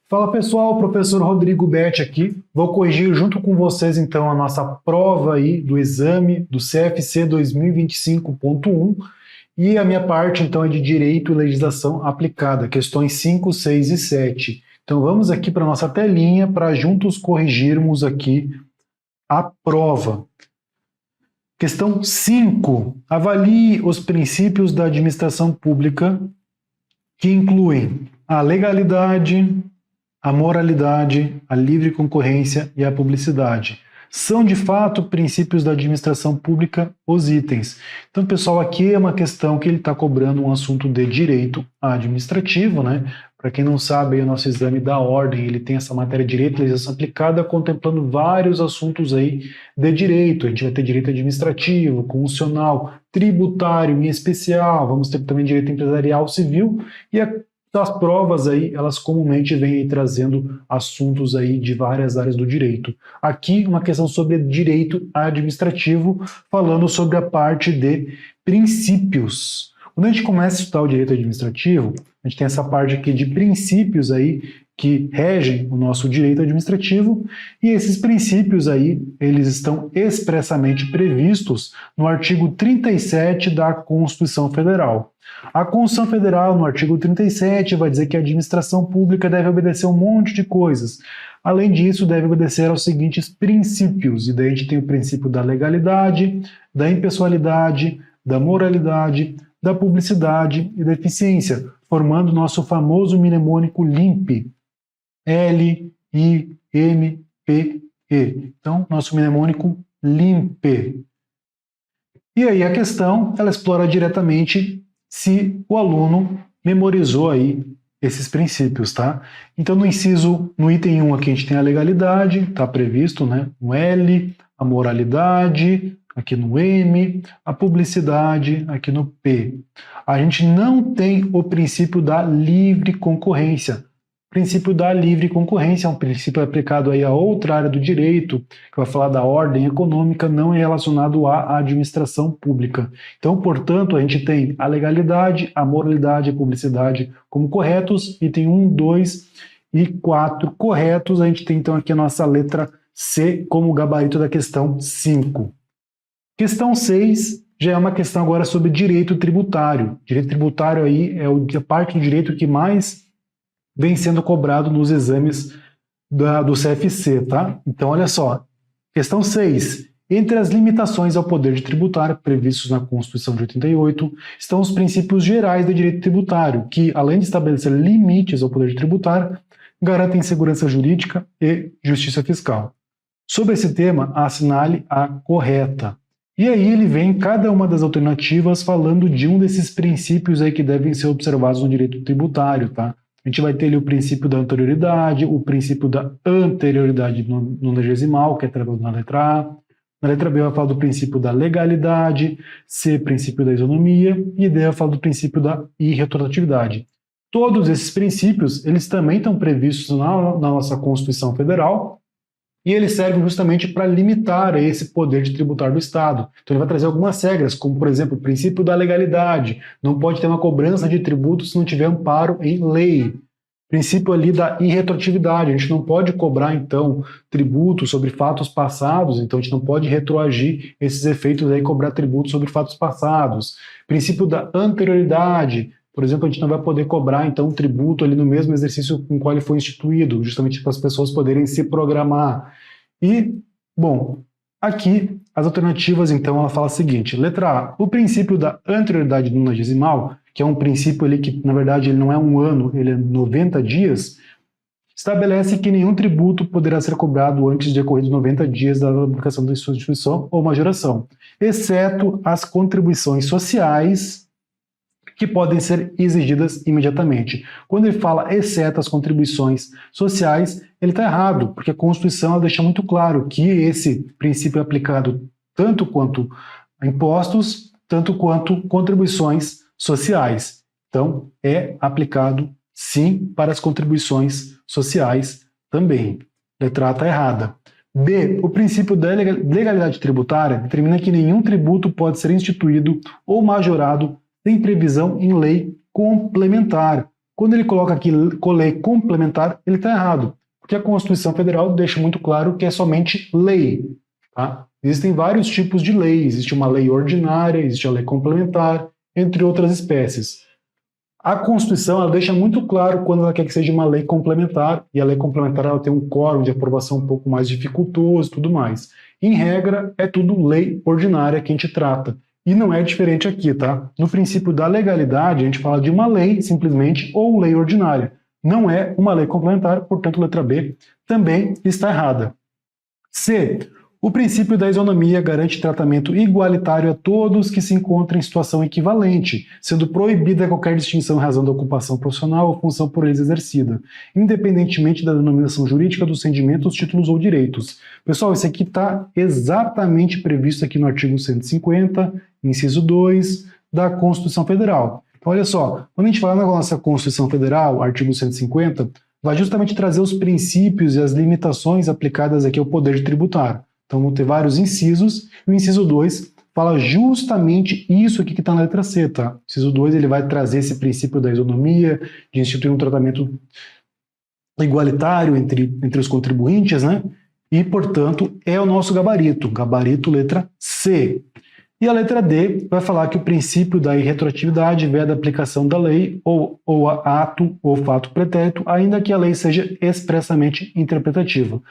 Fala pessoal, professor Rodrigo Betti aqui. Vou corrigir junto com vocês então a nossa prova aí do exame do CFC 2025.1 e a minha parte então é de Direito e Legislação Aplicada, questões 5, 6 e 7. Então vamos aqui para a nossa telinha para juntos corrigirmos aqui a prova. Questão 5. Avalie os princípios da administração pública que incluem a legalidade, a moralidade, a livre concorrência e a publicidade. São, de fato, princípios da administração pública os itens. Então, pessoal, aqui é uma questão que ele está cobrando um assunto de direito administrativo, né? Para quem não sabe, o nosso exame da ordem, ele tem essa matéria de direito e legislação aplicada, contemplando vários assuntos aí de direito. A gente vai ter direito administrativo, constitucional, tributário em especial, vamos ter também direito empresarial, civil, e as provas aí, elas comumente vêm aí trazendo assuntos aí de várias áreas do direito. Aqui, uma questão sobre direito administrativo, falando sobre a parte de princípios. Quando a gente começa a estudar o direito administrativo, a gente tem essa parte aqui de princípios aí que regem o nosso direito administrativo, e esses princípios aí, eles estão expressamente previstos no artigo 37 da Constituição Federal. A Constituição Federal, no artigo 37, vai dizer que a administração pública deve obedecer um monte de coisas. Além disso, deve obedecer aos seguintes princípios, e daí a gente tem o princípio da legalidade, da impessoalidade, da moralidade, da publicidade e da eficiência, formando o nosso famoso mnemônico LIMP. L-I-M-P-E. Então, nosso mnemônico LIMP. E aí a questão, ela explora diretamente se o aluno memorizou aí esses princípios, tá? Então, no item 1 aqui a gente tem a legalidade, está previsto, né? No L, a moralidade, aqui no M, a publicidade, aqui no P. A gente não tem o princípio da livre concorrência. O princípio da livre concorrência é um princípio aplicado aí a outra área do direito, que vai falar da ordem econômica, não é relacionado à administração pública. Então, portanto, a gente tem a legalidade, a moralidade e a publicidade como corretos, item 1, 2 e 4 corretos. A gente tem então aqui a nossa letra C como gabarito da questão 5. Questão 6 já é uma questão agora sobre direito tributário. Direito tributário aí é a parte do direito que mais vem sendo cobrado nos exames do CFC, tá? Então, olha só. Questão 6. Entre as limitações ao poder de tributar previstos na Constituição de 88 estão os princípios gerais do direito tributário, que, além de estabelecer limites ao poder de tributar, garantem segurança jurídica e justiça fiscal. Sobre esse tema, assinale a correta. E aí ele vem em cada uma das alternativas falando de um desses princípios aí que devem ser observados no direito tributário, tá? A gente vai ter ali o princípio da anterioridade, o princípio da anterioridade nonagesimal, que é trabalhado na letra A. Na letra B vai falar do princípio da legalidade, C, princípio da isonomia, e D vai falar do princípio da irretroatividade. Todos esses princípios, eles também estão previstos na nossa Constituição Federal, e eles servem justamente para limitar esse poder de tributar do Estado. Então ele vai trazer algumas regras, como por exemplo o princípio da legalidade, não pode ter uma cobrança de tributo se não tiver amparo em lei. Princípio ali da irretroatividade, a gente não pode cobrar então tributo sobre fatos passados, então a gente não pode retroagir esses efeitos aí, cobrar tributo sobre fatos passados. Princípio da anterioridade, por exemplo, a gente não vai poder cobrar, então, um tributo ali no mesmo exercício com o qual ele foi instituído, justamente para as pessoas poderem se programar. E, bom, aqui, as alternativas, então, ela fala o seguinte, letra A, o princípio da anterioridade nonagesimal, que é um princípio ali que, na verdade, ele não é um ano, ele é 90 dias, estabelece que nenhum tributo poderá ser cobrado antes de ocorridos 90 dias da publicação da sua instituição ou majoração, exceto as contribuições sociais, que podem ser exigidas imediatamente. Quando ele fala exceto as contribuições sociais, ele está errado, porque a Constituição ela deixa muito claro que esse princípio é aplicado tanto quanto a impostos, tanto quanto contribuições sociais. Então, é aplicado, sim, para as contribuições sociais também. Letra A está errada. B. O princípio da legalidade tributária determina que nenhum tributo pode ser instituído ou majorado sem previsão em lei complementar. Quando ele coloca aqui lei complementar, ele está errado, porque a Constituição Federal deixa muito claro que é somente lei. Tá? Existem vários tipos de lei, existe uma lei ordinária, existe a lei complementar, entre outras espécies. A Constituição ela deixa muito claro quando ela quer que seja uma lei complementar, e a lei complementar ela tem um quórum de aprovação um pouco mais dificultoso e tudo mais. Em regra, é tudo lei ordinária que a gente trata. E não é diferente aqui, tá? No princípio da legalidade, a gente fala de uma lei, simplesmente, ou lei ordinária. Não é uma lei complementar, portanto, letra B também está errada. C. O princípio da isonomia garante tratamento igualitário a todos que se encontram em situação equivalente, sendo proibida qualquer distinção em razão da ocupação profissional ou função por eles exercida, independentemente da denominação jurídica dos rendimentos, títulos ou direitos. Pessoal, isso aqui está exatamente previsto aqui no artigo 150, inciso 2, da Constituição Federal. Então, olha só, quando a gente fala na nossa Constituição Federal, artigo 150, vai justamente trazer os princípios e as limitações aplicadas aqui ao poder tributário. Então, vão ter vários incisos, e o inciso 2 fala justamente isso aqui que está na letra C, tá? O inciso 2 ele vai trazer esse princípio da isonomia, de instituir um tratamento igualitário entre os contribuintes, né? E, portanto, é o nosso gabarito letra C. E a letra D vai falar que o princípio da irretroatividade veda a aplicação da lei ou ato ou fato pretérito, ainda que a lei seja expressamente interpretativa.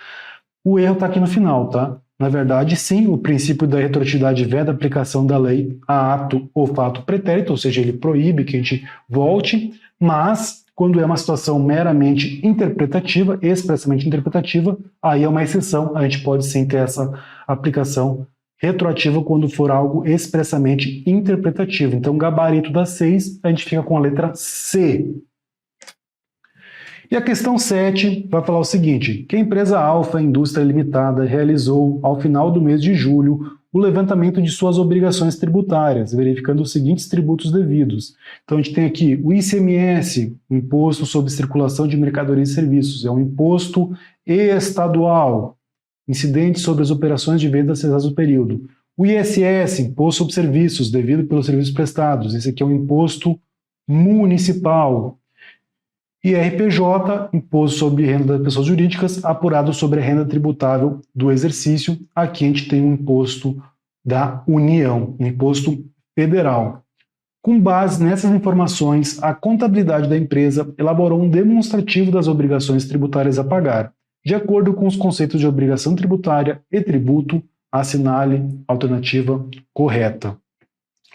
O erro está aqui no final, tá? Na verdade, sim, o princípio da retroatividade veda a aplicação da lei a ato ou fato pretérito, ou seja, ele proíbe que a gente volte, mas quando é uma situação meramente interpretativa, expressamente interpretativa, aí é uma exceção, a gente pode sim ter essa aplicação retroativa quando for algo expressamente interpretativo. Então, gabarito das 6, a gente fica com a letra C. E a questão 7 vai falar o seguinte, que a empresa Alfa Indústria Limitada realizou, ao final do mês de julho, o levantamento de suas obrigações tributárias, verificando os seguintes tributos devidos. Então a gente tem aqui o ICMS, Imposto sobre Circulação de Mercadorias e Serviços, é um imposto estadual, incidente sobre as operações de venda cesadas no período. O ISS, Imposto sobre Serviços, devido pelos serviços prestados, esse aqui é um imposto municipal. E RPJ, Imposto sobre Renda das Pessoas Jurídicas, apurado sobre a renda tributável do exercício. Aqui a gente tem um imposto da União, um imposto federal. Com base nessas informações, a contabilidade da empresa elaborou um demonstrativo das obrigações tributárias a pagar. De acordo com os conceitos de obrigação tributária e tributo, assinale a alternativa correta.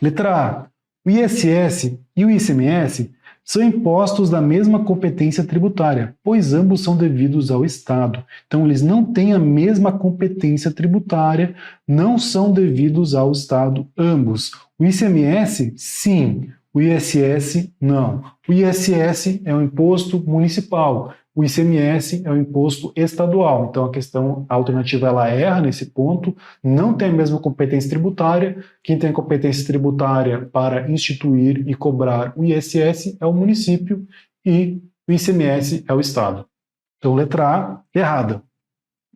Letra A. O ISS e o ICMS são impostos da mesma competência tributária, pois ambos são devidos ao Estado. Então, eles não têm a mesma competência tributária, não são devidos ao Estado, ambos. O ICMS, sim. O ISS, não. O ISS é um imposto municipal. O ICMS é um imposto estadual. Então, a alternativa ela erra nesse ponto, não tem a mesma competência tributária. Quem tem a competência tributária para instituir e cobrar o ISS é o município e o ICMS é o Estado. Então, letra A, errada.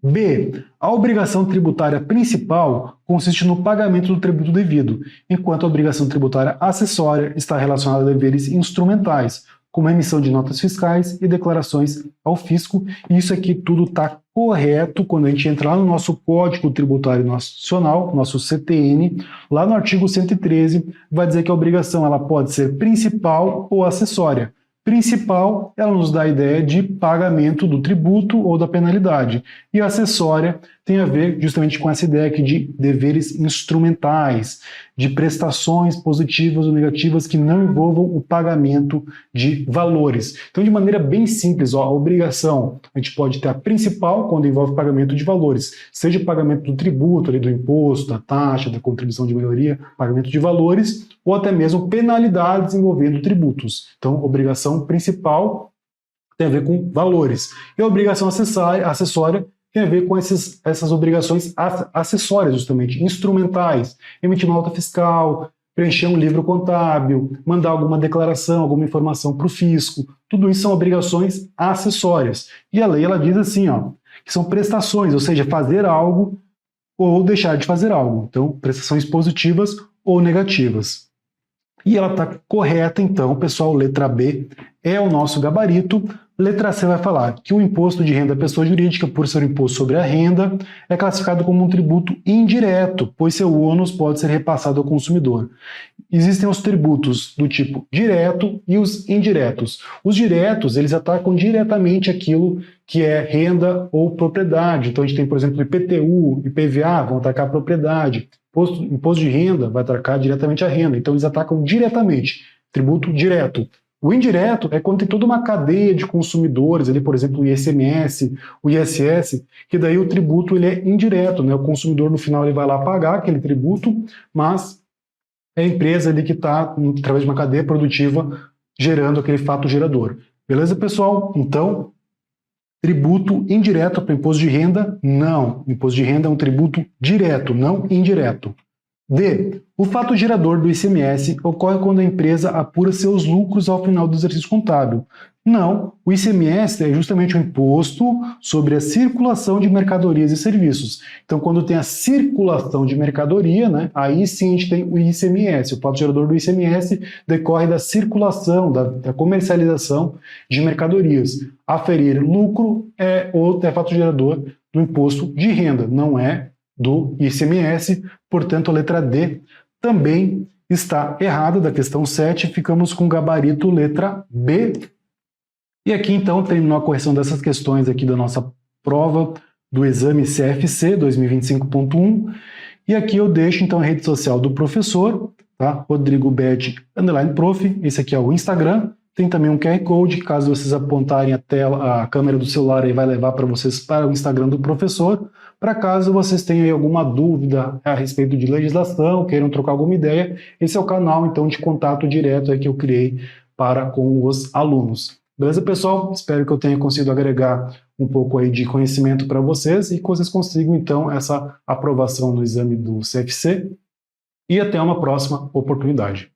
B. A obrigação tributária principal consiste no pagamento do tributo devido, enquanto a obrigação tributária acessória está relacionada a deveres instrumentais, como a emissão de notas fiscais e declarações ao fisco. E isso aqui tudo está correto quando a gente entrar lá no nosso Código Tributário Nacional, nosso CTN, lá no artigo 113, vai dizer que a obrigação ela pode ser principal ou acessória. Principal, ela nos dá a ideia de pagamento do tributo ou da penalidade. E a acessória tem a ver justamente com essa ideia aqui de deveres instrumentais, de prestações positivas ou negativas que não envolvam o pagamento de valores. Então, de maneira bem simples, a obrigação, a gente pode ter a principal quando envolve pagamento de valores, seja o pagamento do tributo, ali, do imposto, da taxa, da contribuição de melhoria, pagamento de valores, ou até mesmo penalidades envolvendo tributos. Então, obrigação principal tem a ver com valores. E a obrigação acessória tem a ver com essas obrigações acessórias, justamente, instrumentais. Emitir uma nota fiscal, preencher um livro contábil, mandar alguma declaração, alguma informação para o fisco. Tudo isso são obrigações acessórias. E a lei ela diz assim, ó, que são prestações, ou seja, fazer algo ou deixar de fazer algo. Então, prestações positivas ou negativas. E ela está correta, então, pessoal, letra B é o nosso gabarito. Letra C vai falar que o imposto de renda à pessoa jurídica, por ser um imposto sobre a renda, é classificado como um tributo indireto, pois seu ônus pode ser repassado ao consumidor. Existem os tributos do tipo direto e os indiretos. Os diretos, eles atacam diretamente aquilo que é renda ou propriedade. Então a gente tem, por exemplo, IPTU, IPVA, vão atacar a propriedade. Imposto de renda vai atacar diretamente a renda. Então eles atacam diretamente, tributo direto. O indireto é quando tem toda uma cadeia de consumidores, ali, por exemplo, o ICMS, o ISS, que daí o tributo ele é indireto, né? O consumidor no final ele vai lá pagar aquele tributo, mas é a empresa ali que está, através de uma cadeia produtiva, gerando aquele fato gerador. Beleza, pessoal? Então, tributo indireto para imposto de renda? Não. Imposto de renda é um tributo direto, não indireto. D. O fato gerador do ICMS ocorre quando a empresa apura seus lucros ao final do exercício contábil. Não, o ICMS é justamente um imposto sobre a circulação de mercadorias e serviços. Então, quando tem a circulação de mercadoria, né, aí sim a gente tem o ICMS. O fato gerador do ICMS decorre da circulação, da comercialização de mercadorias. Aferir lucro é fato gerador do imposto de renda, não é do ICMS, portanto a letra D também está errada da questão 7, ficamos com o gabarito letra B. E aqui então terminou a correção dessas questões aqui da nossa prova do exame CFC 2025.1, e aqui eu deixo então a rede social do professor, tá? Rodrigo Bet _prof, esse aqui é o Instagram. Tem também um QR Code, caso vocês apontarem a tela, a câmera do celular aí vai levar para vocês para o Instagram do professor, para caso vocês tenham aí alguma dúvida a respeito de legislação, queiram trocar alguma ideia, esse é o canal então de contato direto aí que eu criei para com os alunos. Beleza, pessoal? Espero que eu tenha conseguido agregar um pouco aí de conhecimento para vocês e que vocês consigam então essa aprovação no exame do CFC, e até uma próxima oportunidade.